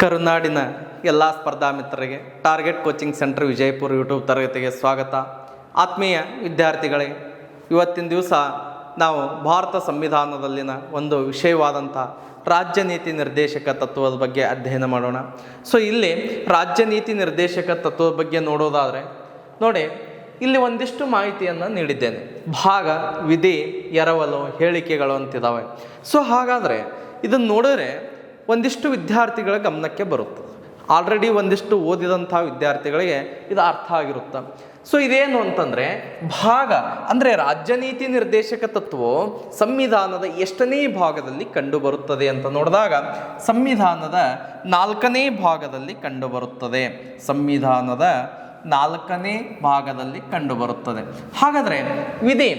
ಕರುನಾಡಿನ ಎಲ್ಲ ಸ್ಪರ್ಧಾ ಮಿತ್ರರಿಗೆ target coaching centre Vijayapura YouTube ತರಗತಿಗೆ ಸ್ವಾಗತ. ಆತ್ಮೀಯ ವಿದ್ಯಾರ್ಥಿಗಳೇ, ಇವತ್ತಿನ ದಿವಸ ನಾವು ಭಾರತ ಸಂವಿಧಾನದಲ್ಲಿನ ಒಂದು ವಿಷಯವಾದಂಥ ರಾಜ್ಯ ನೀತಿ ನಿರ್ದೇಶಕ ತತ್ವದ ಬಗ್ಗೆ ಅಧ್ಯಯನ ಮಾಡೋಣ. ಇಲ್ಲಿ ರಾಜ್ಯ ನೀತಿ ನಿರ್ದೇಶಕ ತತ್ವದ ಬಗ್ಗೆ ನೋಡೋದಾದರೆ ನೋಡಿ, ಇಲ್ಲಿ ಒಂದಿಷ್ಟು ಮಾಹಿತಿಯನ್ನು ನೀಡಿದ್ದೇನೆ. ಭಾಗ, ವಿಧಿ, ಎರವಲು, ಹೇಳಿಕೆಗಳು ಅಂತಿದ್ದಾವೆ. ಹಾಗಾದರೆ ಇದನ್ನು ನೋಡಿದ್ರೆ ಒಂದಿಷ್ಟು ವಿದ್ಯಾರ್ಥಿಗಳ ಗಮನಕ್ಕೆ ಬರುತ್ತೆ. ಆಲ್ರೆಡಿ ಒಂದಿಷ್ಟು ಓದಿದಂಥ ವಿದ್ಯಾರ್ಥಿಗಳಿಗೆ ಇದು ಅರ್ಥ ಆಗಿರುತ್ತೆ. ಇದೇನು ಅಂತಂದರೆ, ಭಾಗ ಅಂದರೆ ರಾಜ್ಯ ನೀತಿ ನಿರ್ದೇಶಕ ತತ್ವವು ಸಂವಿಧಾನದ ಎಷ್ಟನೇ ಭಾಗದಲ್ಲಿ ಕಂಡುಬರುತ್ತದೆ ಅಂತ ನೋಡಿದಾಗ ಸಂವಿಧಾನದ 4ನೇ ಭಾಗದಲ್ಲಿ ಕಂಡುಬರುತ್ತದೆ. ಸಂವಿಧಾನದ 4ನೇ ಭಾಗದಲ್ಲಿ ಕಂಡುಬರುತ್ತದೆ. ಹಾಗಾದರೆ ವಿಧಿ,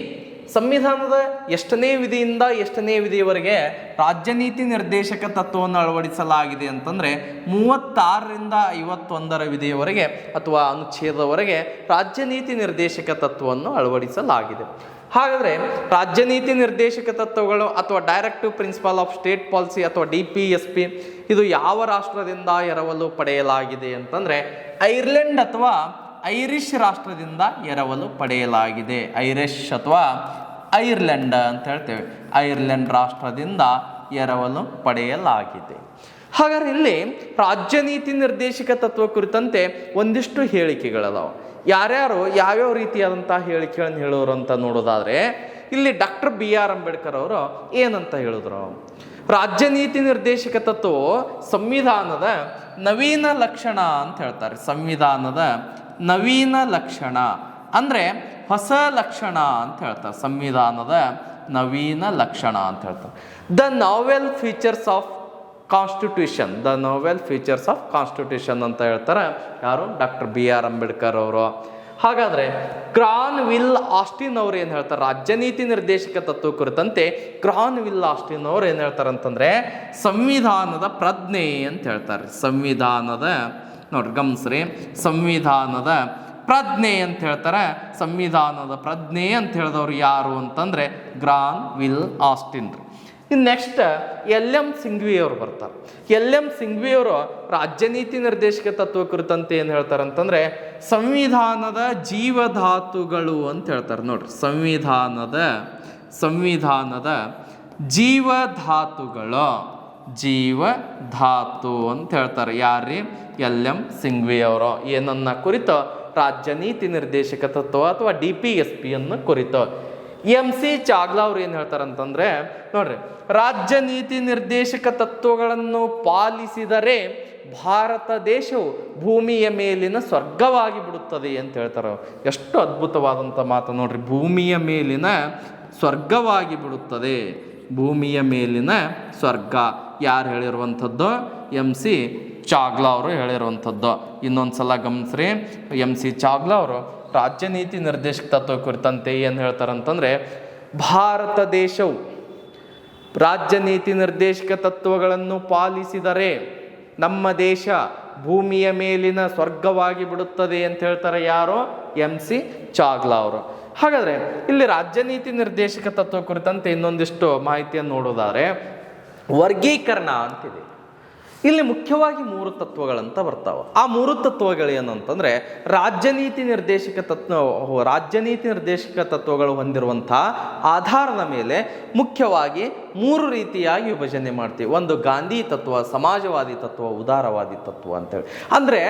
ಸಂವಿಧಾನದ ಎಷ್ಟನೇ ವಿಧಿಯಿಂದ ಎಷ್ಟನೇ ವಿಧಿಯವರೆಗೆ ರಾಜ್ಯ ನೀತಿ ನಿರ್ದೇಶಕ ತತ್ವವನ್ನು ಅಳವಡಿಸಲಾಗಿದೆ ಅಂತಂದರೆ 36ರಿಂದ 51ರ ವಿಧಿಯವರೆಗೆ ಅಥವಾ ಅನುಚ್ಛೇದವರೆಗೆ ರಾಜ್ಯ ನೀತಿ ನಿರ್ದೇಶಕ ತತ್ವವನ್ನು ಅಳವಡಿಸಲಾಗಿದೆ. ಹಾಗಾದರೆ ರಾಜ್ಯ ನೀತಿ ನಿರ್ದೇಶಕ ತತ್ವಗಳು ಅಥವಾ directive principle of state policy ಅಥವಾ DPSP ಇದು ಯಾವ ರಾಷ್ಟ್ರದಿಂದ ಎರವಲು ಪಡೆಯಲಾಗಿದೆ ಅಂತಂದರೆ ಐರ್ಲೆಂಡ್ ಅಥವಾ ಐರಿಷ್ ರಾಷ್ಟ್ರದಿಂದ ಎರವಲು ಪಡೆಯಲಾಗಿದೆ. ಐರಿಷ್ ಅಥವಾ ಐರ್ಲೆಂಡ್ ಅಂತ ಹೇಳ್ತೇವೆ. ಐರ್ಲೆಂಡ್ ರಾಷ್ಟ್ರದಿಂದ ಎರವಲು ಪಡೆಯಲಾಗಿದೆ. ಹಾಗಾದ್ರೆ ಇಲ್ಲಿ ರಾಜ್ಯ ನೀತಿ ನಿರ್ದೇಶಕ ತತ್ವ ಕುರಿತಂತೆ ಒಂದಿಷ್ಟು ಹೇಳಿಕೆಗಳದಾವೆ. ಯಾರ್ಯಾರು ಯಾವ್ಯಾವ ರೀತಿಯಾದಂಥ ಹೇಳಿಕೆಗಳನ್ನು ಹೇಳೋರು ಅಂತ ನೋಡೋದಾದರೆ ಇಲ್ಲಿ ಡಾಕ್ಟರ್ BR ಅಂಬೇಡ್ಕರ್ ಅವರು ಏನಂತ ಹೇಳಿದ್ರು? ರಾಜ್ಯ ನೀತಿ ನಿರ್ದೇಶಕ ತತ್ವವು ಸಂವಿಧಾನದ ನವೀನ ಲಕ್ಷಣ ಅಂತ ಹೇಳ್ತಾರೆ. ಸಂವಿಧಾನದ ನವೀನ ಲಕ್ಷಣ ಅಂದರೆ ಹೊಸ ಲಕ್ಷಣ ಅಂತ ಹೇಳ್ತಾರೆ. ಸಂವಿಧಾನದ ನವೀನ ಲಕ್ಷಣ ಅಂತ ಹೇಳ್ತಾರೆ. The novel features of constitution, the novel features of constitution ಅಂತ ಹೇಳ್ತಾರೆ. ಯಾರು? ಡಾಕ್ಟರ್ BR ಅಂಬೇಡ್ಕರ್ ಅವರು. ಹಾಗಾದರೆ ಗ್ರಾನ್ವಿಲ್ ಆಸ್ಟಿನ್ ಅವ್ರು ಏನು ಹೇಳ್ತಾರೆ? ರಾಜ್ಯ ನೀತಿ ನಿರ್ದೇಶಕ ತತ್ವ ಕುರಿತಂತೆ ಗ್ರಾನ್ವಿಲ್ ಆಸ್ಟಿನ್ ಅವ್ರು ಏನು ಹೇಳ್ತಾರೆ ಅಂತಂದರೆ ಸಂವಿಧಾನದ ಪ್ರಜ್ಞೆ ಅಂತ ಹೇಳ್ತಾರೆ. ಸಂವಿಧಾನದ ನೋಡ್ರಿ, ಗಮನಿಸ್ರಿ, ಸಂವಿಧಾನದ ಪ್ರಜ್ಞೆ ಅಂತ ಹೇಳ್ತಾರೆ. ಸಂವಿಧಾನದ ಪ್ರಜ್ಞೆ ಅಂತ ಹೇಳಿದವರು ಯಾರು ಅಂತಂದರೆ ಗ್ರಾನ್ವಿಲ್ ಆಸ್ಟಿನ್. ಇನ್ನು ನೆಕ್ಸ್ಟ್ LM ಸಿಂಘ್ವಿ ಅವರು ಬರ್ತಾರೆ. LM ಸಿಂಘ್ವಿ ಅವರು ರಾಜ್ಯ ನೀತಿ ನಿರ್ದೇಶಕ ತತ್ವ ಕುರಿತಂತೆ ಏನು ಹೇಳ್ತಾರೆ ಅಂತಂದರೆ ಸಂವಿಧಾನದ ಜೀವಧಾತುಗಳು ಅಂತ ಹೇಳ್ತಾರೆ. ನೋಡ್ರಿ, ಸಂವಿಧಾನದ ಜೀವಧಾತುಗಳು, ಜೀವಧಾತು ಅಂತ ಹೇಳ್ತಾರೆ. ಯಾರ್ರಿ? LM ಸಿಂಘ್ವಿ ಅವರು. ಏನನ್ನ ಕುರಿತು? ರಾಜ್ಯ ನೀತಿ ನಿರ್ದೇಶಕ ತತ್ವ ಅಥವಾ DPSP ಅನ್ನು ಕುರಿತು. MC ಚಾಗ್ಲಾ ಅವ್ರು ಏನು ಹೇಳ್ತಾರೆ ಅಂತಂದರೆ ನೋಡ್ರಿ, ರಾಜ್ಯ ನೀತಿ ನಿರ್ದೇಶಕ ತತ್ವಗಳನ್ನು ಪಾಲಿಸಿದರೆ ಭಾರತ ದೇಶವು ಭೂಮಿಯ ಮೇಲಿನ ಸ್ವರ್ಗವಾಗಿ ಬಿಡುತ್ತದೆ ಅಂತ ಹೇಳ್ತಾರೆ. ಎಷ್ಟು ಅದ್ಭುತವಾದಂಥ ಮಾತು ನೋಡ್ರಿ. ಭೂಮಿಯ ಮೇಲಿನ ಸ್ವರ್ಗವಾಗಿ ಬಿಡುತ್ತದೆ. ಭೂಮಿಯ ಮೇಲಿನ ಸ್ವರ್ಗ ಯಾರು ಹೇಳಿರುವಂಥದ್ದು? MC ಚಾಗ್ಲಾ ಅವರು ಹೇಳಿರುವಂಥದ್ದು. ಇನ್ನೊಂದು ಸಲ ಗಮನಿಸ್ರಿ, MC ಚಾಗ್ಲಾ ಅವರು ರಾಜ್ಯ ನೀತಿ ನಿರ್ದೇಶಕ ತತ್ವ ಕುರಿತಂತೆ ಏನು ಹೇಳ್ತಾರೆ ಅಂತಂದರೆ ಭಾರತ ದೇಶವು ರಾಜ್ಯ ನೀತಿ ನಿರ್ದೇಶಕ ತತ್ವಗಳನ್ನು ಪಾಲಿಸಿದರೆ ನಮ್ಮ ದೇಶ ಭೂಮಿಯ ಮೇಲಿನ ಸ್ವರ್ಗವಾಗಿ ಬಿಡುತ್ತದೆ ಅಂತ ಹೇಳ್ತಾರೆ. ಯಾರು? MC ಚಾಗ್ಲಾ ಅವರು. ಹಾಗಾದರೆ ಇಲ್ಲಿ ರಾಜ್ಯ ನೀತಿ ನಿರ್ದೇಶಕ ತತ್ವ ಕುರಿತಂತೆ ಇನ್ನೊಂದಿಷ್ಟು ಮಾಹಿತಿಯನ್ನು ನೋಡೋದಾದರೆ ವರ್ಗೀಕರಣ ಅಂತಿದೆ. ಇಲ್ಲಿ ಮುಖ್ಯವಾಗಿ 3 ತತ್ವಗಳಂತ ಬರ್ತಾವೆ. ಆ 3 ತತ್ವಗಳೇನಂತಂದರೆ ರಾಜ್ಯ ನೀತಿ ನಿರ್ದೇಶಕ ತತ್ವಗಳು ಹೊಂದಿರುವಂಥ ಆಧಾರದ ಮೇಲೆ ಮುಖ್ಯವಾಗಿ 3 ರೀತಿಯಾಗಿ ವಿಭಜನೆ ಮಾಡ್ತೀವಿ. ಒಂದು ಗಾಂಧಿ ತತ್ವ, ಸಮಾಜವಾದಿ ತತ್ವ, ಉದಾರವಾದಿ ತತ್ವ ಅಂತೇಳಿ. ಅಂದರೆ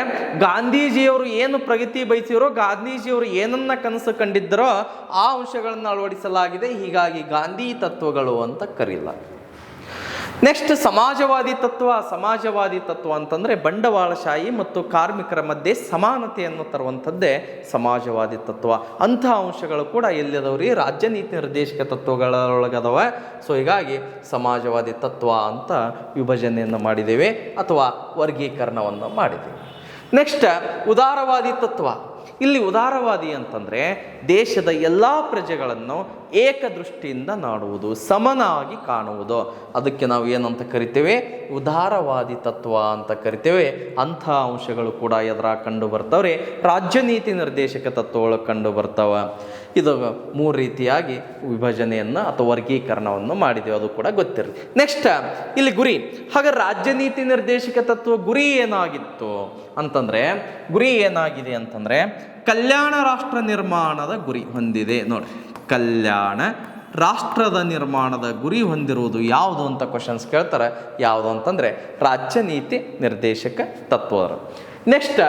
ಗಾಂಧೀಜಿಯವರು ಏನು ಪ್ರಗತಿ ಬಯಸಿರೋ, ಗಾಂಧೀಜಿಯವರು ಏನನ್ನ ಕನಸು ಕಂಡಿದ್ದರೋ ಆ ಅಂಶಗಳನ್ನು ಅಳವಡಿಸಲಾಗಿದೆ. ಹೀಗಾಗಿ ಗಾಂಧಿ ತತ್ವಗಳು ಅಂತ ಕರೀಲಾಗಿದೆ. ನೆಕ್ಸ್ಟ್ ಸಮಾಜವಾದಿ ತತ್ವ ಅಂತಂದರೆ ಬಂಡವಾಳಶಾಹಿ ಮತ್ತು ಕಾರ್ಮಿಕರ ಮಧ್ಯೆ ಸಮಾನತೆಯನ್ನು ತರುವಂಥದ್ದೇ ಸಮಾಜವಾದಿ ತತ್ವ. ಅಂಥ ಅಂಶಗಳು ಕೂಡ ಎಲ್ಲಿದವ್ರಿ? ರಾಜ್ಯ ನೀತಿ ನಿರ್ದೇಶಕ ತತ್ವಗಳೊಳಗದವ. ಹೀಗಾಗಿ ಸಮಾಜವಾದಿ ತತ್ವ ಅಂತ ವಿಭಜನೆಯನ್ನು ಮಾಡಿದ್ದೇವೆ ಅಥವಾ ವರ್ಗೀಕರಣವನ್ನು ಮಾಡಿದ್ದೇವೆ. ನೆಕ್ಸ್ಟ್ ಉದಾರವಾದಿ ತತ್ವ. ಇಲ್ಲಿ ಉದಾರವಾದಿ ಅಂತಂದರೆ ದೇಶದ ಎಲ್ಲ ಪ್ರಜೆಗಳನ್ನು ಏಕದೃಷ್ಟಿಯಿಂದ ನೋಡುವುದು, ಸಮನಾಗಿ ಕಾಣುವುದು. ಅದಕ್ಕೆ ನಾವು ಏನಂತ ಕರಿತೇವೆ? ಉದಾರವಾದಿ ತತ್ವ ಅಂತ ಕರಿತೇವೆ. ಅಂಥ ಅಂಶಗಳು ಕೂಡ ಎದುರಾಗ ಕಂಡು ಬರ್ತವ್ರೆ. ರಾಜ್ಯ ನೀತಿ ನಿರ್ದೇಶಕ ತತ್ವಗಳು ಕಂಡು ಬರ್ತಾವ. ಇದು 3 ರೀತಿಯಾಗಿ ವಿಭಜನೆಯನ್ನು ಅಥವಾ ವರ್ಗೀಕರಣವನ್ನು ಮಾಡಿದ್ದೇವೆ, ಅದು ಕೂಡ ಗೊತ್ತಿರಲಿ. ನೆಕ್ಸ್ಟ್ ಇಲ್ಲಿ ಗುರಿ. ಹಾಗೆ ರಾಜ್ಯ ನೀತಿ ನಿರ್ದೇಶಕ ತತ್ವ ಗುರಿ ಏನಾಗಿತ್ತು ಅಂತಂದರೆ, ಗುರಿ ಏನಾಗಿದೆ ಅಂತಂದರೆ ಕಲ್ಯಾಣ ರಾಷ್ಟ್ರ ನಿರ್ಮಾಣದ ಗುರಿ ಹೊಂದಿದೆ. ನೋಡ್ರಿ, ಕಲ್ಯಾಣ ರಾಷ್ಟ್ರದ ನಿರ್ಮಾಣದ ಗುರಿ ಹೊಂದಿರುವುದು ಯಾವುದು ಅಂತ ಕ್ವಶನ್ಸ್ ಕೇಳ್ತಾರೆ. ಯಾವುದು ಅಂತಂದರೆ ರಾಜ್ಯ ನೀತಿ ನಿರ್ದೇಶಕ ತತ್ವ. ನೆಕ್ಸ್ಟ್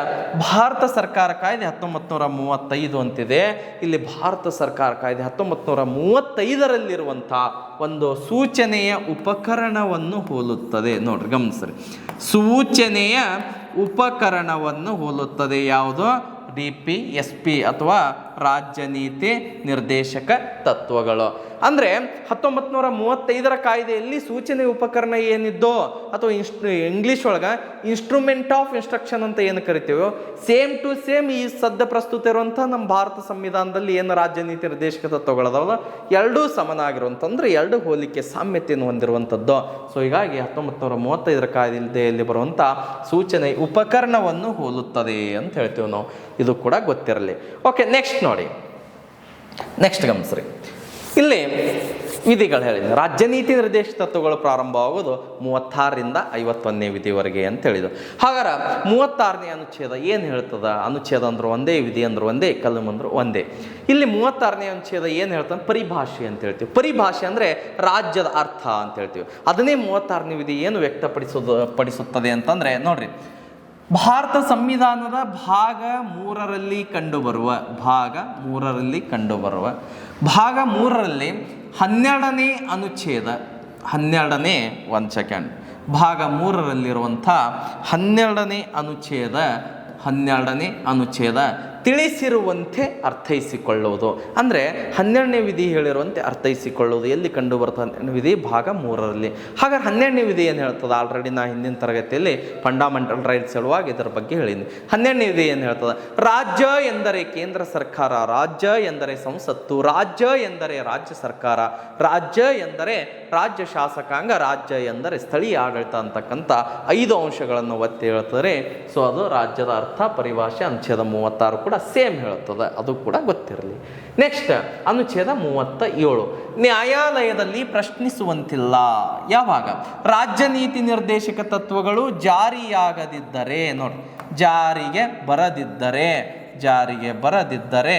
ಭಾರತ ಸರ್ಕಾರ ಕಾಯ್ದೆ 1935 ಅಂತಿದೆ. ಇಲ್ಲಿ ಭಾರತ ಸರ್ಕಾರ ಕಾಯ್ದೆ 1935ರಲ್ಲಿರುವಂಥ ಒಂದು ಸೂಚನೆಯ ಉಪಕರಣವನ್ನು ಹೋಲುತ್ತದೆ. ನೋಡ್ರಿ, ಗಮನಿಸ್ರಿ, ಸೂಚನೆಯ ಉಪಕರಣವನ್ನು ಹೋಲುತ್ತದೆ. ಯಾವುದು? DPSP ಅಥವಾ ರಾಜ್ಯ ನೀತಿ ನಿರ್ದೇಶಕ ತತ್ವಗಳು. ಅಂದರೆ 1935ರ ಕಾಯ್ದೆಯಲ್ಲಿ ಸೂಚನೆ ಉಪಕರಣ ಏನಿದ್ದೋ ಅಥವಾ ಇಂಗ್ಲೀಷ್ ಒಳಗೆ ಇನ್ಸ್ಟ್ರೂಮೆಂಟ್ ಆಫ್ ಇನ್ಸ್ಟ್ರಕ್ಷನ್ ಅಂತ ಏನು ಕರಿತೀವೋ, ಸೇಮ್ ಟು ಸೇಮ್ ಈ ಸದ್ಯ ಪ್ರಸ್ತುತ ಇರುವಂಥ ನಮ್ಮ ಭಾರತ ಸಂವಿಧಾನದಲ್ಲಿ ಏನು ರಾಜ್ಯ ನೀತಿ ನಿರ್ದೇಶಕ ತತ್ವಗಳದಾವಲ್ಲ, ಎರಡೂ ಸಮನಾಗಿರುವಂತಂದ್ರೆ ಎರಡು ಹೋಲಿಕೆ ಸಾಮ್ಯತೆಯನ್ನು ಹೊಂದಿರುವಂಥದ್ದು. ಸೊ ಹೀಗಾಗಿ 1935ರ ಕಾಯ್ದೆಯಲ್ಲಿ ಬರುವಂಥ ಸೂಚನೆ ಉಪಕರಣವನ್ನು ಹೋಲುತ್ತದೆ ಅಂತ ಹೇಳ್ತೀವಿ ನಾವು. ಇದು ಕೂಡ ಗೊತ್ತಿರಲಿ. ಓಕೆ, ನೆಕ್ಸ್ಟ್ ನೋಡಿ, ನೆಕ್ಸ್ಟ್ ಗಮನಿಸ್ರಿ. ಇಲ್ಲಿ ವಿಧಿಗಳು ಹೇಳಿದ್ರು. ರಾಜ್ಯ ನೀತಿ ನಿರ್ದೇಶಕ ತತ್ವಗಳು ಪ್ರಾರಂಭವಾಗುವುದು 36ರಿಂದ 51ನೇ ವಿಧಿವರೆಗೆ ಅಂತ ಹೇಳಿದ್ರು. ಹಾಗಾದ್ರೆ 36ನೇ ಅನುಚ್ಛೇದ ಏನು ಹೇಳ್ತದ? ಅನುಚ್ಛೇದ ಅಂದ್ರೆ ಒಂದೇ, ವಿಧಿ ಅಂದ್ರೆ ಒಂದೇ, ಕಲಂ ಅಂದ್ರೆ ಒಂದೇ. ಇಲ್ಲಿ 36ನೇ ಅನುಚ್ಛೇದ ಏನು ಹೇಳ್ತಾನೆ? ಪರಿಭಾಷೆ ಅಂತ ಹೇಳ್ತೀವಿ. ಪರಿಭಾಷೆ ಅಂದರೆ ರಾಜ್ಯದ ಅರ್ಥ ಅಂತ ಹೇಳ್ತೀವಿ. ಅದನ್ನೇ 36ನೇ ವಿಧಿ ಏನು ಪಡಿಸುತ್ತದೆ ಅಂತಂದರೆ, ನೋಡ್ರಿ, ಭಾರತ ಸಂವಿಧಾನದ ಭಾಗ 3ರಲ್ಲಿ ಕಂಡುಬರುವ ಭಾಗ 3ರಲ್ಲಿ 12ನೇ ಅನುಚ್ಛೇದ 12ನೇ ಭಾಗ 3ರಲ್ಲಿರುವಂಥ 12ನೇ ಅನುಚ್ಛೇದ ತಿಳಿಸಿರುವಂತೆ ಅರ್ಥೈಸಿಕೊಳ್ಳುವುದು. ಅಂದರೆ 12ನೇ ವಿಧಿ ಹೇಳಿರುವಂತೆ ಅರ್ಥೈಸಿಕೊಳ್ಳುವುದು ಎಲ್ಲಿ ಕಂಡು ಬರ್ತದೆ? ವಿಧಿ ಭಾಗ 3ರಲ್ಲಿ. ಹಾಗಾದ್ರೆ 12ನೇ ವಿಧಿ ಏನು ಹೇಳ್ತದೆ? ಆಲ್ರೆಡಿ ನಾ ಹಿಂದಿನ ತರಗತಿಯಲ್ಲಿ ಫಂಡಮೆಂಟಲ್ ರೈಟ್ಸ್ ಹೇಳುವಾಗ ಇದರ ಬಗ್ಗೆ ಹೇಳಿದ್ದೀನಿ. 12ನೇ ವಿಧಿ ಏನು ಹೇಳ್ತದೆ? ರಾಜ್ಯ ಎಂದರೆ ಕೇಂದ್ರ ಸರ್ಕಾರ, ರಾಜ್ಯ ಎಂದರೆ ಸಂಸತ್ತು, ರಾಜ್ಯ ಎಂದರೆ ರಾಜ್ಯ ಸರ್ಕಾರ, ರಾಜ್ಯ ಎಂದರೆ ರಾಜ್ಯ ಶಾಸಕಾಂಗ, ರಾಜ್ಯ ಎಂದರೆ ಸ್ಥಳೀಯ ಆಡಳಿತ ಅಂತಕ್ಕಂಥ 5 ಅಂಶಗಳನ್ನು ಒತ್ತಿ ಹೇಳ್ತಾರೆ. ಸೊ ಅದು ರಾಜ್ಯದ ಅರ್ಥ. ಪರಿಭಾಷೆ ಅನುಚ್ಛೇದ 36 ಕೂಡ ಸೇಮ್ ಹೇಳುತ್ತದೆ, ಅದು ಕೂಡ ಗೊತ್ತಿರಲಿ. ನೆಕ್ಸ್ಟ್ ಅನುಚ್ಛೇದ 37, ನ್ಯಾಯಾಲಯದಲ್ಲಿ ಪ್ರಶ್ನಿಸುವಂತಿಲ್ಲ. ಯಾವಾಗ? ರಾಜ್ಯ ನೀತಿ ನಿರ್ದೇಶಕ ತತ್ವಗಳು ಜಾರಿಯಾಗದಿದ್ದರೆ, ನೋಡಿ, ಜಾರಿಗೆ ಬರದಿದ್ದರೆ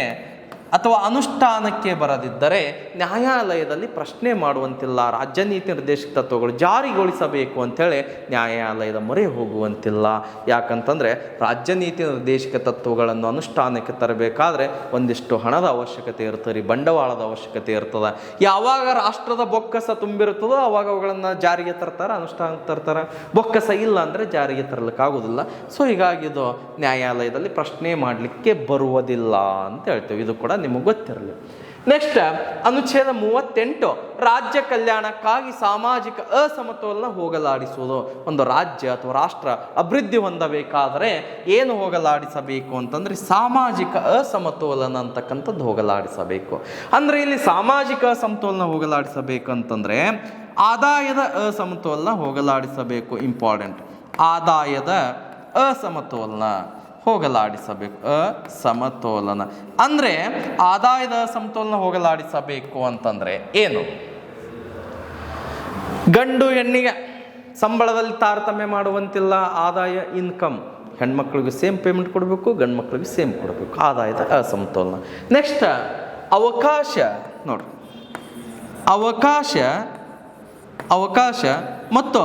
ಅಥವಾ ಅನುಷ್ಠಾನಕ್ಕೆ ಬರದಿದ್ದರೆ ನ್ಯಾಯಾಲಯದಲ್ಲಿ ಪ್ರಶ್ನೆ ಮಾಡುವಂತಿಲ್ಲ. ರಾಜ್ಯ ನೀತಿ ನಿರ್ದೇಶಕ ತತ್ವಗಳು ಜಾರಿಗೊಳಿಸಬೇಕು ಅಂಥೇಳಿ ನ್ಯಾಯಾಲಯದ ಮೊರೆ ಹೋಗುವಂತಿಲ್ಲ. ಯಾಕಂತಂದರೆ ರಾಜ್ಯ ನೀತಿ ನಿರ್ದೇಶಕ ತತ್ವಗಳನ್ನು ಅನುಷ್ಠಾನಕ್ಕೆ ತರಬೇಕಾದ್ರೆ ಒಂದಿಷ್ಟು ಹಣದ ಅವಶ್ಯಕತೆ ಇರ್ತದೆ, ಬಂಡವಾಳದ ಅವಶ್ಯಕತೆ ಇರ್ತದೆ. ಯಾವಾಗ ರಾಷ್ಟ್ರದ ಬೊಕ್ಕಸ ತುಂಬಿರುತ್ತದೋ ಆವಾಗ ಅವುಗಳನ್ನು ಜಾರಿಗೆ ತರ್ತಾರೆ, ಅನುಷ್ಠಾನಕ್ಕೆ ತರ್ತಾರೆ. ಬೊಕ್ಕಸ ಇಲ್ಲ ಅಂದರೆ ಜಾರಿಗೆ ತರಲಿಕ್ಕಾಗೋದಿಲ್ಲ. ಸೊ ಹೀಗಾಗಿ ಇದು ನ್ಯಾಯಾಲಯದಲ್ಲಿ ಪ್ರಶ್ನೆ ಮಾಡಲಿಕ್ಕೆ ಬರುವುದಿಲ್ಲ ಅಂತ ಹೇಳ್ತೇವೆ. ಇದು ಕೂಡ ನಿಮಗೆ ಗೊತ್ತಿರಲಿ. ನೆಕ್ಸ್ಟ್ ಅನುಚ್ಛೇದ 38, ರಾಜ್ಯ ಕಲ್ಯಾಣಕ್ಕಾಗಿ ಸಾಮಾಜಿಕ ಅಸಮತೋಲನ ಹೋಗಲಾಡಿಸುವುದು. ಒಂದು ರಾಜ್ಯ ಅಥವಾ ರಾಷ್ಟ್ರ ಅಭಿವೃದ್ಧಿ ಹೊಂದಬೇಕಾದರೆ ಏನು ಹೋಗಲಾಡಿಸಬೇಕು ಅಂತಂದರೆ ಸಾಮಾಜಿಕ ಅಸಮತೋಲನ ಅಂತಕ್ಕಂಥದ್ದು ಹೋಗಲಾಡಿಸಬೇಕು. ಅಂದರೆ ಇಲ್ಲಿ ಸಾಮಾಜಿಕ ಅಸಮತೋಲನ ಹೋಗಲಾಡಿಸಬೇಕಂತಂದರೆ ಆದಾಯದ ಅಸಮತೋಲನ ಹೋಗಲಾಡಿಸಬೇಕು. ಇಂಪಾರ್ಟೆಂಟ್, ಆದಾಯದ ಅಸಮತೋಲನ ಹೋಗಲಾಡಿಸಬೇಕು. ಅಸಮತೋಲನ ಅಂದರೆ ಆದಾಯದ ಸಮತೋಲನ ಹೋಗಲಾಡಿಸಬೇಕು ಅಂತಂದರೆ ಏನು? ಗಂಡು ಹೆಣ್ಣಿಗೆ ಸಂಬಳದಲ್ಲಿ ತಾರತಮ್ಯ ಮಾಡುವಂತಿಲ್ಲ. ಆದಾಯ, ಇನ್ಕಮ್, ಹೆಣ್ಮಕ್ಳಿಗೆ ಸೇಮ್ ಪೇಮೆಂಟ್ ಕೊಡಬೇಕು, ಗಂಡು ಮಕ್ಕಳಿಗೆ ಸೇಮ್ ಕೊಡಬೇಕು. ಆದಾಯದ ಅಸಮತೋಲನ. ನೆಕ್ಸ್ಟ್ ಅವಕಾಶ. ನೋಡ್ರಿ, ಅವಕಾಶ ಮತ್ತು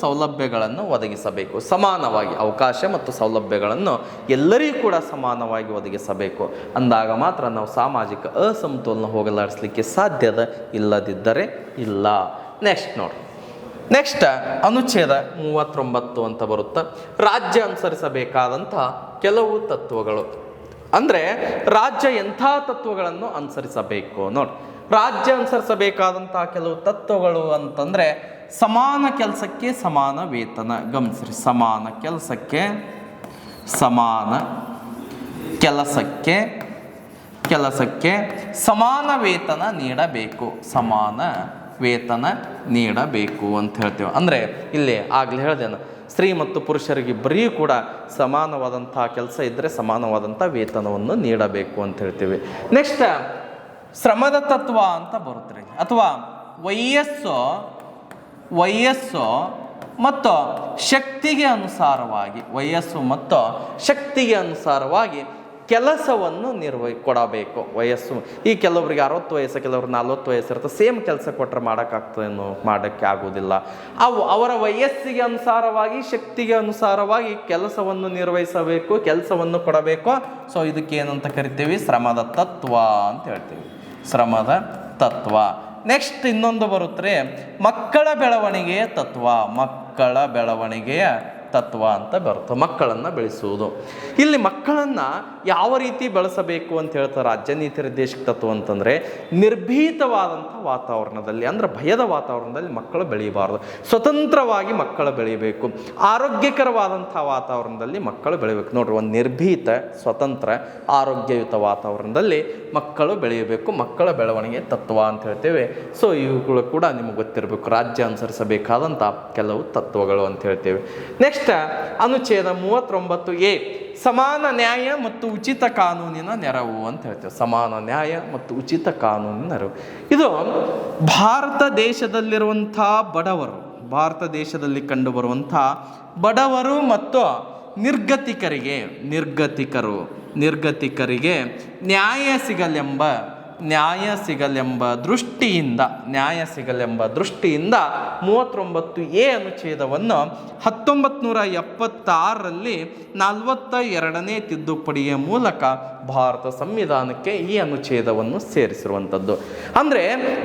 ಸೌಲಭ್ಯಗಳನ್ನು ಒದಗಿಸಬೇಕು. ಸಮಾನವಾಗಿ ಅವಕಾಶ ಮತ್ತು ಸೌಲಭ್ಯಗಳನ್ನು ಎಲ್ಲರಿಗೂ ಕೂಡ ಸಮಾನವಾಗಿ ಒದಗಿಸಬೇಕು. ಅಂದಾಗ ಮಾತ್ರ ನಾವು ಸಾಮಾಜಿಕ ಅಸಮತೋಲನ ಹೋಗಲಾಡಿಸಲಿಕ್ಕೆ ಸಾಧ್ಯದ, ಇಲ್ಲದಿದ್ದರೆ ಇಲ್ಲ. ನೆಕ್ಸ್ಟ್ ನೋಡಿ, ನೆಕ್ಸ್ಟ್ ಅನುಚ್ಛೇದ 39 ಅಂತ ಬರುತ್ತೆ. ರಾಜ್ಯ ಅನುಸರಿಸಬೇಕಾದಂತಹ ಕೆಲವು ತತ್ವಗಳು. ಅಂದರೆ ರಾಜ್ಯ ಎಂಥ ತತ್ವಗಳನ್ನು ಅನುಸರಿಸಬೇಕು? ನೋಡಿ, ರಾಜ್ಯ ಅನುಸರಿಸಬೇಕಾದಂತಹ ಕೆಲವು ತತ್ವಗಳು ಅಂತಂದರೆ ಸಮಾನ ಕೆಲಸಕ್ಕೆ ಸಮಾನ ವೇತನ. ಗಮನಿಸ್ರಿ, ಸಮಾನ ಕೆಲಸಕ್ಕೆ ಸಮಾನ ಕೆಲಸಕ್ಕೆ ಸಮಾನ ವೇತನ ನೀಡಬೇಕು, ಸಮಾನ ವೇತನ ನೀಡಬೇಕು ಅಂತ ಹೇಳ್ತೇವೆ. ಅಂದರೆ ಇಲ್ಲಿ ಆಗಲೇ ಹೇಳ್ದೇನು, ಸ್ತ್ರೀ ಮತ್ತು ಪುರುಷರಿಗಿಬ್ಬರಿಗೂ ಕೂಡ ಸಮಾನವಾದಂಥ ಕೆಲಸ ಇದ್ದರೆ ಸಮಾನವಾದಂಥ ವೇತನವನ್ನು ನೀಡಬೇಕು ಅಂತ ಹೇಳ್ತೀವಿ. ನೆಕ್ಸ್ಟ್ ಶ್ರಮದ ತತ್ವ ಅಂತ ಬರುತ್ತೆ, ಅಥವಾ ವಯಸ್ಸು ಮತ್ತು ಶಕ್ತಿಗೆ ಅನುಸಾರವಾಗಿ ಕೆಲಸವನ್ನು ಕೊಡಬೇಕು. ವಯಸ್ಸು ಈ ಕೆಲವರಿಗೆ 60 ವಯಸ್ಸು, ಕೆಲವ್ರಿಗೆ 40 ವಯಸ್ಸು ಇರುತ್ತೆ. ಸೇಮ್ ಕೆಲಸ ಕೊಟ್ಟರೆ ಮಾಡೋಕ್ಕಾಗ್ತದೇನೋ, ಮಾಡೋಕ್ಕೆ ಆಗೋದಿಲ್ಲ. ಅವರ ವಯಸ್ಸಿಗೆ ಅನುಸಾರವಾಗಿ, ಶಕ್ತಿಗೆ ಅನುಸಾರವಾಗಿ ಕೆಲಸವನ್ನು ನಿರ್ವಹಿಸಬೇಕು, ಕೆಲಸವನ್ನು ಕೊಡಬೇಕು. ಸೊ ಇದಕ್ಕೆ ಏನಂತ ಕರಿತೀವಿ? ಶ್ರಮದ ತತ್ವ ಅಂತ ಹೇಳ್ತೀವಿ, ಶ್ರಮದ ತತ್ವ. ನೆಕ್ಸ್ಟ್ ಇನ್ನೊಂದು ಬರುತ್ತೆ ಮಕ್ಕಳ ಬೆಳವಣಿಗೆಯ ತತ್ವ ಅಂತ ಬರುತ್ತೆ. ಮಕ್ಕಳನ್ನು ಬೆಳೆಸುವುದು. ಇಲ್ಲಿ ಮಕ್ಕಳನ್ನು ಯಾವ ರೀತಿ ಬೆಳೆಸಬೇಕು ಅಂತ ಹೇಳ್ತಾರೆ ರಾಜ್ಯ ನೀತಿ ನಿರ್ದೇಶಕ ತತ್ವ ಅಂತಂದರೆ, ನಿರ್ಭೀತವಾದಂಥ ವಾತಾವರಣದಲ್ಲಿ, ಅಂದರೆ ಭಯದ ವಾತಾವರಣದಲ್ಲಿ ಮಕ್ಕಳು ಬೆಳೆಯಬಾರ್ದು. ಸ್ವತಂತ್ರವಾಗಿ ಮಕ್ಕಳು ಬೆಳೀಬೇಕು. ಆರೋಗ್ಯಕರವಾದಂಥ ವಾತಾವರಣದಲ್ಲಿ ಮಕ್ಕಳು ಬೆಳಿಬೇಕು. ನೋಡ್ರಿ, ಒಂದು ನಿರ್ಭೀತ, ಸ್ವತಂತ್ರ, ಆರೋಗ್ಯಯುತ ವಾತಾವರಣದಲ್ಲಿ ಮಕ್ಕಳು ಬೆಳೆಯಬೇಕು. ಮಕ್ಕಳ ಬೆಳವಣಿಗೆ ತತ್ವ ಅಂತ ಹೇಳ್ತೇವೆ. ಸೊ ಇವುಗಳು ಕೂಡ ನಿಮಗೆ ಗೊತ್ತಿರಬೇಕು, ರಾಜ್ಯ ಅನುಸರಿಸಬೇಕಾದಂಥ ಕೆಲವು ತತ್ವಗಳು ಅಂತ ಹೇಳ್ತೇವೆ. ನೆಕ್ಸ್ಟ್ ಅನುಚ್ಛೇದ 39A, ಸಮಾನ ನ್ಯಾಯ ಮತ್ತು ಉಚಿತ ಕಾನೂನಿನ ನೆರವು ಅಂತ ಹೇಳ್ತೇವೆ. ಸಮಾನ ನ್ಯಾಯ ಮತ್ತು ಉಚಿತ ಕಾನೂನಿನ ನೆರವು. ಇದು ಭಾರತ ದೇಶದಲ್ಲಿರುವಂಥ ದೇಶದಲ್ಲಿ ಕಂಡುಬರುವಂಥ ಬಡವರು ಮತ್ತು ನಿರ್ಗತಿಕರಿಗೆ ನ್ಯಾಯ ಸಿಗಲೆಂಬ ದೃಷ್ಟಿಯಿಂದ 39A ಅನುಚ್ಛೇದವನ್ನು 1976ರಲ್ಲಿ 42ನೇ ತಿದ್ದುಪಡಿಯ ಮೂಲಕ ಭಾರತ ಸಂವಿಧಾನಕ್ಕೆ ಈ ಅನುಚ್ಛೇದವನ್ನು ಸೇರಿಸಿರುವಂಥದ್ದು. ಅಂದರೆ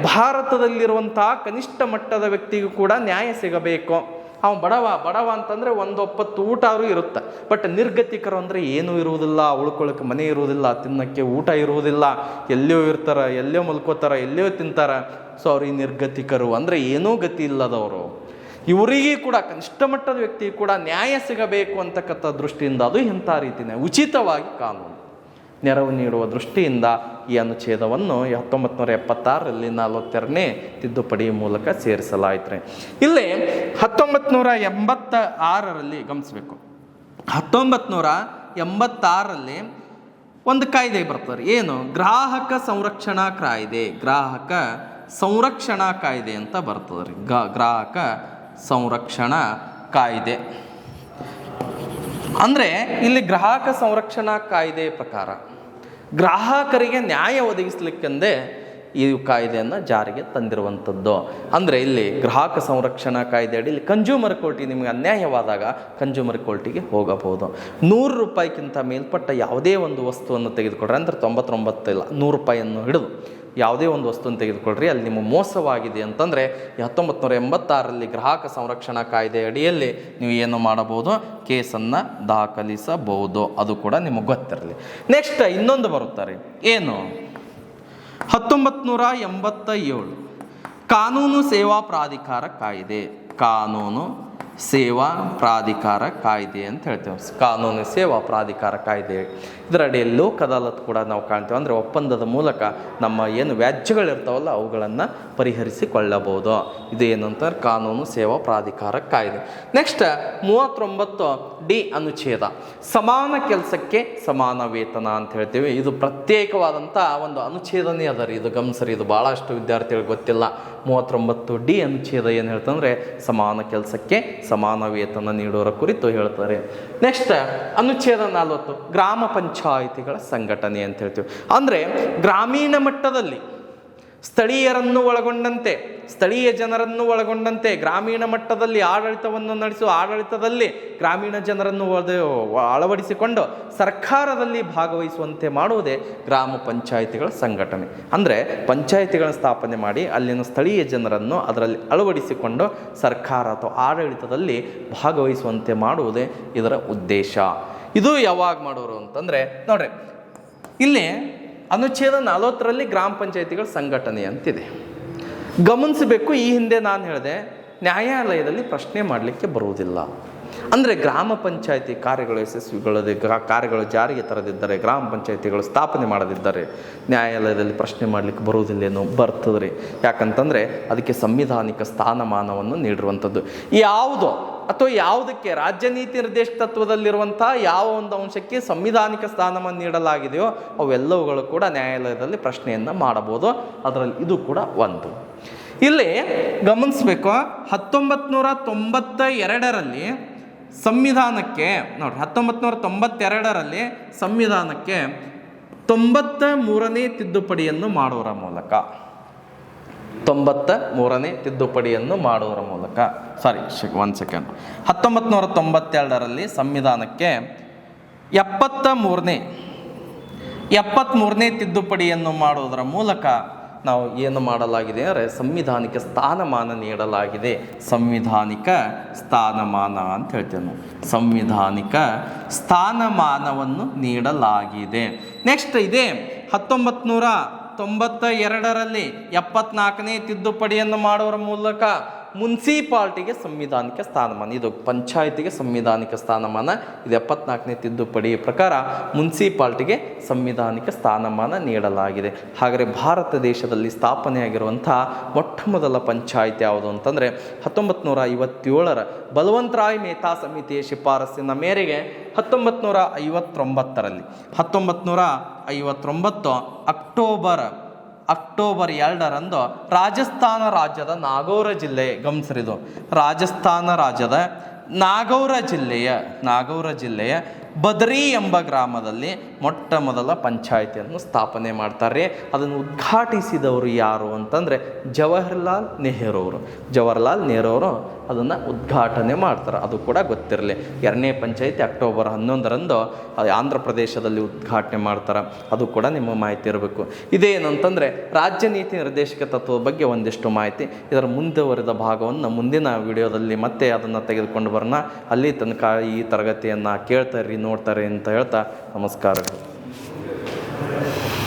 ಭಾರತದಲ್ಲಿರುವಂಥ ಕನಿಷ್ಠ ಮಟ್ಟದ ವ್ಯಕ್ತಿಗೂ ಕೂಡ ನ್ಯಾಯ ಸಿಗಬೇಕು. ಅವ ಬಡವ ಅಂತಂದರೆ ಒಂದು ಒಪ್ಪತ್ತು ಊಟ ಇರುತ್ತೆ. ಬಟ್ ನಿರ್ಗತಿಕರು ಅಂದರೆ ಏನೂ ಇರುವುದಿಲ್ಲ, ಉಳ್ಕೊಳ್ಳೋಕೆ ಮನೆ ಇರುವುದಿಲ್ಲ, ತಿನ್ನೋಕ್ಕೆ ಊಟ ಇರುವುದಿಲ್ಲ, ಎಲ್ಲೋ ಇರ್ತಾರೆ, ಎಲ್ಲೋ ಮಲ್ಕೋತಾರೆ, ಎಲ್ಲೋ ತಿಂತಾರೆ. ಸೊ ಅವ್ರಿಗೆ ನಿರ್ಗತಿಕರು ಅಂದರೆ ಏನೂ ಗತಿ ಇಲ್ಲದವರು. ಇವರಿಗೆ ಕೂಡ ಕನಿಷ್ಠ ಮಟ್ಟದ ವ್ಯಕ್ತಿಗೆ ಕೂಡ ನ್ಯಾಯ ಸಿಗಬೇಕು ಅಂತಕ್ಕಂಥ ದೃಷ್ಟಿಯಿಂದ ಅದು ಇಂಥ ರೀತಿಯೇ ಉಚಿತವಾಗಿ ಕಾನೂನು ನೆರವು ನೀಡುವ ದೃಷ್ಟಿಯಿಂದ ಈ ಅನುಚ್ಛೇದವನ್ನು 1976ರಲ್ಲಿ 42ನೇ ತಿದ್ದುಪಡಿಯ ಮೂಲಕ ಸೇರಿಸಲಾಯಿತು. ಇಲ್ಲಿ 1986ರಲ್ಲಿ ಗಮನಿಸಬೇಕು, 1986ರಲ್ಲಿ ಒಂದು ಕಾಯ್ದೆ ಬರ್ತದೆ. ಏನು? ಗ್ರಾಹಕ ಸಂರಕ್ಷಣಾ ಕಾಯ್ದೆ ಅಂತ ಬರ್ತದೆ ರೀ. ಗ್ರಾಹಕ ಸಂರಕ್ಷಣಾ ಕಾಯ್ದೆ ಅಂದರೆ ಇಲ್ಲಿ ಗ್ರಾಹಕ ಸಂರಕ್ಷಣಾ ಕಾಯ್ದೆ ಪ್ರಕಾರ ಗ್ರಾಹಕರಿಗೆ ನ್ಯಾಯ ಒದಗಿಸಲಿಕ್ಕೆಂದೇ ಈ ಕಾಯ್ದೆಯನ್ನು ಜಾರಿಗೆ ತಂದಿರುವಂಥದ್ದು. ಅಂದರೆ ಇಲ್ಲಿ ಗ್ರಾಹಕ ಸಂರಕ್ಷಣಾ ಕಾಯ್ದೆ ಅಡಿಯಲ್ಲಿ ಕನ್ಸ್ಯೂಮರ್ ಕೋರ್ಟಿಗೆ ನಿಮಗೆ ಅನ್ಯಾಯವಾದಾಗ ಕನ್ಸ್ಯೂಮರ್ ಕೋರ್ಟಿಗೆ ಹೋಗಬಹುದು. ₹100 ಮೇಲ್ಪಟ್ಟ ಯಾವುದೇ ಒಂದು ವಸ್ತುವನ್ನು ತೆಗೆದುಕೊಂಡ್ರೆ, ಅಂದರೆ 99 ಇಲ್ಲ, ₹100 ಹಿಡಿದು ಯಾವುದೇ ಒಂದು ವಸ್ತುವನ್ನು ತೆಗೆದುಕೊಳ್ಳ್ರಿ, ಅಲ್ಲಿ ನಿಮ್ಮ ಮೋಸವಾಗಿದೆ ಅಂತಂದರೆ 1986ರಲ್ಲಿ ಗ್ರಾಹಕ ಸಂರಕ್ಷಣಾ ಕಾಯ್ದೆ ಅಡಿಯಲ್ಲಿ ನೀವು ಏನು ಮಾಡಬಹುದು? ಕೇಸನ್ನು ದಾಖಲಿಸಬಹುದು. ಅದು ಕೂಡ ನಿಮಗೆ ಗೊತ್ತಿರಲಿ. ನೆಕ್ಸ್ಟ್ ಇನ್ನೊಂದು ಬರುತ್ತಾರೆ, ಏನು? 1987 ಕಾನೂನು ಸೇವಾ ಪ್ರಾಧಿಕಾರ ಕಾಯ್ದೆ ಅಂತ ಹೇಳ್ತೇವೆ. ಕಾನೂನು ಸೇವಾ ಪ್ರಾಧಿಕಾರ ಕಾಯ್ದೆ, ಇದರ ಅಡಿಯಲ್ಲಿ ಲೋಕ್ ಅದಾಲತ್ ಕೂಡ ನಾವು ಕಾಣ್ತೇವೆ. ಅಂದರೆ ಒಪ್ಪಂದದ ಮೂಲಕ ನಮ್ಮ ಏನು ವ್ಯಾಜ್ಯಗಳಿರ್ತಾವಲ್ಲ ಅವುಗಳನ್ನು ಪರಿಹರಿಸಿಕೊಳ್ಳಬಹುದು. ಇದು ಏನಂತಾರೆ? ಕಾನೂನು ಸೇವಾ ಪ್ರಾಧಿಕಾರ ಕಾಯ್ದೆ. ನೆಕ್ಸ್ಟ್ 39D ಅನುಚ್ಛೇದ, ಸಮಾನ ಕೆಲಸಕ್ಕೆ ಸಮಾನ ವೇತನ ಅಂತ ಹೇಳ್ತೇವೆ. ಇದು ಪ್ರತ್ಯೇಕವಾದಂಥ ಒಂದು ಅನುಚ್ಛೇದನೇ ಅದ ರೀ. ಇದು ಗಮನಿಸ್ರಿ, ಇದು ಭಾಳಷ್ಟು ವಿದ್ಯಾರ್ಥಿಗಳಿಗೆ ಗೊತ್ತಿಲ್ಲ. 39D ಅನುಚ್ಛೇದ ಏನು ಹೇಳ್ತಂದರೆ ಸಮಾನ ಕೆಲಸಕ್ಕೆ ಸಮಾನ ವೇತನ ನೀಡೋರ ಕುರಿತು ಹೇಳ್ತಾರೆ. ನೆಕ್ಸ್ಟ್ ಅನುಚ್ಛೇದ 40 ಗ್ರಾಮ ಪಂಚಾಯಿತಿಗಳ ಸಂಘಟನೆ ಅಂತ ಹೇಳ್ತೀವಿ. ಅಂದರೆ ಗ್ರಾಮೀಣ ಮಟ್ಟದಲ್ಲಿ ಸ್ಥಳೀಯರನ್ನು ಒಳಗೊಂಡಂತೆ, ಸ್ಥಳೀಯ ಜನರನ್ನು ಒಳಗೊಂಡಂತೆ ಗ್ರಾಮೀಣ ಮಟ್ಟದಲ್ಲಿ ಆಡಳಿತವನ್ನು ನಡೆಸುವ, ಆಡಳಿತದಲ್ಲಿ ಗ್ರಾಮೀಣ ಜನರನ್ನು ಅಳವಡಿಸಿಕೊಂಡು ಸರ್ಕಾರದಲ್ಲಿ ಭಾಗವಹಿಸುವಂತೆ ಮಾಡುವುದೇ ಗ್ರಾಮ ಪಂಚಾಯಿತಿಗಳ ಸಂಘಟನೆ. ಅಂದರೆ ಪಂಚಾಯಿತಿಗಳನ್ನು ಸ್ಥಾಪನೆ ಮಾಡಿ ಅಲ್ಲಿನ ಸ್ಥಳೀಯ ಜನರನ್ನು ಅದರಲ್ಲಿ ಅಳವಡಿಸಿಕೊಂಡು ಸರ್ಕಾರ ಅಥವಾ ಆಡಳಿತದಲ್ಲಿ ಭಾಗವಹಿಸುವಂತೆ ಮಾಡುವುದೇ ಇದರ ಉದ್ದೇಶ. ಇದು ಯಾವಾಗ ಮಾಡೋರು ಅಂತಂದರೆ ನೋಡ್ರಿ, ಇಲ್ಲಿ ಅನುಚ್ಛೇದ 40ರಲ್ಲಿ ಗ್ರಾಮ ಪಂಚಾಯಿತಿಗಳ ಸಂಘಟನೆ ಅಂತಿದೆ. ಗಮನಿಸಬೇಕು, ಈ ಹಿಂದೆ ನಾನು ಹೇಳಿದೆ ನ್ಯಾಯಾಲಯದಲ್ಲಿ ಪ್ರಶ್ನೆ ಮಾಡಲಿಕ್ಕೆ ಬರುವುದಿಲ್ಲ. ಅಂದರೆ ಗ್ರಾಮ ಪಂಚಾಯಿತಿ ಕಾರ್ಯಗಳು ಕಾರ್ಯಗಳು ಜಾರಿಗೆ ತರದಿದ್ದರೆ, ಗ್ರಾಮ ಪಂಚಾಯಿತಿಗಳು ಸ್ಥಾಪನೆ ಮಾಡದಿದ್ದರೆ ನ್ಯಾಯಾಲಯದಲ್ಲಿ ಪ್ರಶ್ನೆ ಮಾಡಲಿಕ್ಕೆ ಬರುವುದಿಲ್ಲೇನೋ, ಬರ್ತದ್ರಿ. ಯಾಕಂತಂದರೆ ಅದಕ್ಕೆ ಸಂವಿಧಾನಿಕ ಸ್ಥಾನಮಾನವನ್ನು ನೀಡಿರುವಂಥದ್ದು. ಯಾವುದೋ ಅಥವಾ ಯಾವುದಕ್ಕೆ ರಾಜ್ಯ ನೀತಿ ನಿರ್ದೇಶಕ ತತ್ವದಲ್ಲಿರುವಂಥ ಯಾವ ಒಂದು ಅಂಶಕ್ಕೆ ಸಂವಿಧಾನಿಕ ಸ್ಥಾನಮಾನ ನೀಡಲಾಗಿದೆಯೋ ಅವೆಲ್ಲವುಗಳು ಕೂಡ ನ್ಯಾಯಾಲಯದಲ್ಲಿ ಪ್ರಶ್ನೆಯನ್ನು ಮಾಡಬಹುದು. ಅದರಲ್ಲಿ ಇದು ಕೂಡ ಒಂದು. ಇಲ್ಲಿ ಗಮನಿಸಬೇಕು, 1992ರಲ್ಲಿ ಸಂವಿಧಾನಕ್ಕೆ ನೋಡಿ, 1992ರಲ್ಲಿ ಸಂವಿಧಾನಕ್ಕೆ 93ನೇ ತಿದ್ದುಪಡಿಯನ್ನು ಮಾಡುವುದರ ಮೂಲಕ 93ನೇ ತಿದ್ದುಪಡಿಯನ್ನು ಮಾಡುವುದರ ಮೂಲಕ 1992ರಲ್ಲಿ ಸಂವಿಧಾನಕ್ಕೆ 73ನೇ ತಿದ್ದುಪಡಿಯನ್ನು ಮಾಡುವುದರ ಮೂಲಕ ನಾವು ಏನು ಮಾಡಲಾಗಿದೆ ಅಂದರೆ ಸಂವಿಧಾನಿಕ ಸ್ಥಾನಮಾನ ನೀಡಲಾಗಿದೆ. ಸಂವಿಧಾನಿಕ ಸ್ಥಾನಮಾನ ಅಂತ ಹೇಳ್ತೇವೆ ನಾವು. ಸಂವಿಧಾನಿಕ ಸ್ಥಾನಮಾನವನ್ನು ನೀಡಲಾಗಿದೆ. ನೆಕ್ಸ್ಟ್ ಇದೆ 1992ರಲ್ಲಿ 74ನೇ ತಿದ್ದುಪಡಿಯನ್ನು ಮಾಡುವ ಮೂಲಕ ಮುನ್ಸಿಪಾಲ್ಟಿಗೆ ಸಂವಿಧಾನಿಕ ಸ್ಥಾನಮಾನ, ಇದು ಪಂಚಾಯತಿಗೆ ಸಂವಿಧಾನಿಕ ಸ್ಥಾನಮಾನ, ಇದು 74ನೇ ತಿದ್ದುಪಡಿ ಪ್ರಕಾರ ಮುನ್ಸಿಪಾಲ್ಟಿಗೆ ಸಂವಿಧಾನಿಕ ಸ್ಥಾನಮಾನ ನೀಡಲಾಗಿದೆ. ಹಾಗಾದರೆ ಭಾರತ ದೇಶದಲ್ಲಿ ಸ್ಥಾಪನೆಯಾಗಿರುವಂಥ ಮೊಟ್ಟ ಮೊದಲ ಪಂಚಾಯತ್ ಯಾವುದು ಅಂತಂದರೆ 1957ರ ಬಲವಂತರಾಯ್ ಮೆಹ್ತಾ ಸಮಿತಿಯ ಶಿಫಾರಸ್ಸಿನ ಮೇರೆಗೆ 1959 ಅಕ್ಟೋಬರ್ 2ರಂದು ರಾಜಸ್ಥಾನ ರಾಜ್ಯದ ನಾಗೌರ ಜಿಲ್ಲೆ, ಗಮನಿಸಿರಿದು, ರಾಜಸ್ಥಾನ ರಾಜ್ಯದ ನಾಗೌರ ಜಿಲ್ಲೆಯ ಬದರಿ ಎಂಬ ಗ್ರಾಮದಲ್ಲಿ ಮೊಟ್ಟ ಮೊದಲ ಪಂಚಾಯಿತಿಯನ್ನು ಸ್ಥಾಪನೆ ಮಾಡ್ತಾರೆ. ಅದನ್ನು ಉದ್ಘಾಟಿಸಿದವರು ಯಾರು ಅಂತಂದರೆ ಜವಾಹರ್ಲಾಲ್ ನೆಹರು ಅವರು ಅದನ್ನು ಉದ್ಘಾಟನೆ ಮಾಡ್ತಾರೆ. ಅದು ಕೂಡ ಗೊತ್ತಿರಲಿ. 2ನೇ ಪಂಚಾಯಿತಿ ಅಕ್ಟೋಬರ್ 11ರಂದು ಆಂಧ್ರ ಪ್ರದೇಶದಲ್ಲಿ ಉದ್ಘಾಟನೆ ಮಾಡ್ತಾರೆ. ಅದು ಕೂಡ ನಿಮ್ಮ ಮಾಹಿತಿ ಇರಬೇಕು. ಇದೇನಂತಂದರೆ ರಾಜ್ಯ ನೀತಿ ನಿರ್ದೇಶಕ ತತ್ವದ ಬಗ್ಗೆ ಒಂದಿಷ್ಟು ಮಾಹಿತಿ. ಇದರ ಮುಂದುವರಿದ ಭಾಗವನ್ನು ಮುಂದಿನ ವಿಡಿಯೋದಲ್ಲಿ ಮತ್ತೆ ಅದನ್ನು ತೆಗೆದುಕೊಂಡು ಬರೋಣ. ಅಲ್ಲಿ ತನಕ ಈ ತರಗತಿಯನ್ನು ಕೇಳ್ತಾರ್ರಿ, ನೋಡ್ತಾರೆ ಅಂತ ಹೇಳ್ತಾ ನಮಸ್ಕಾರಗಳು.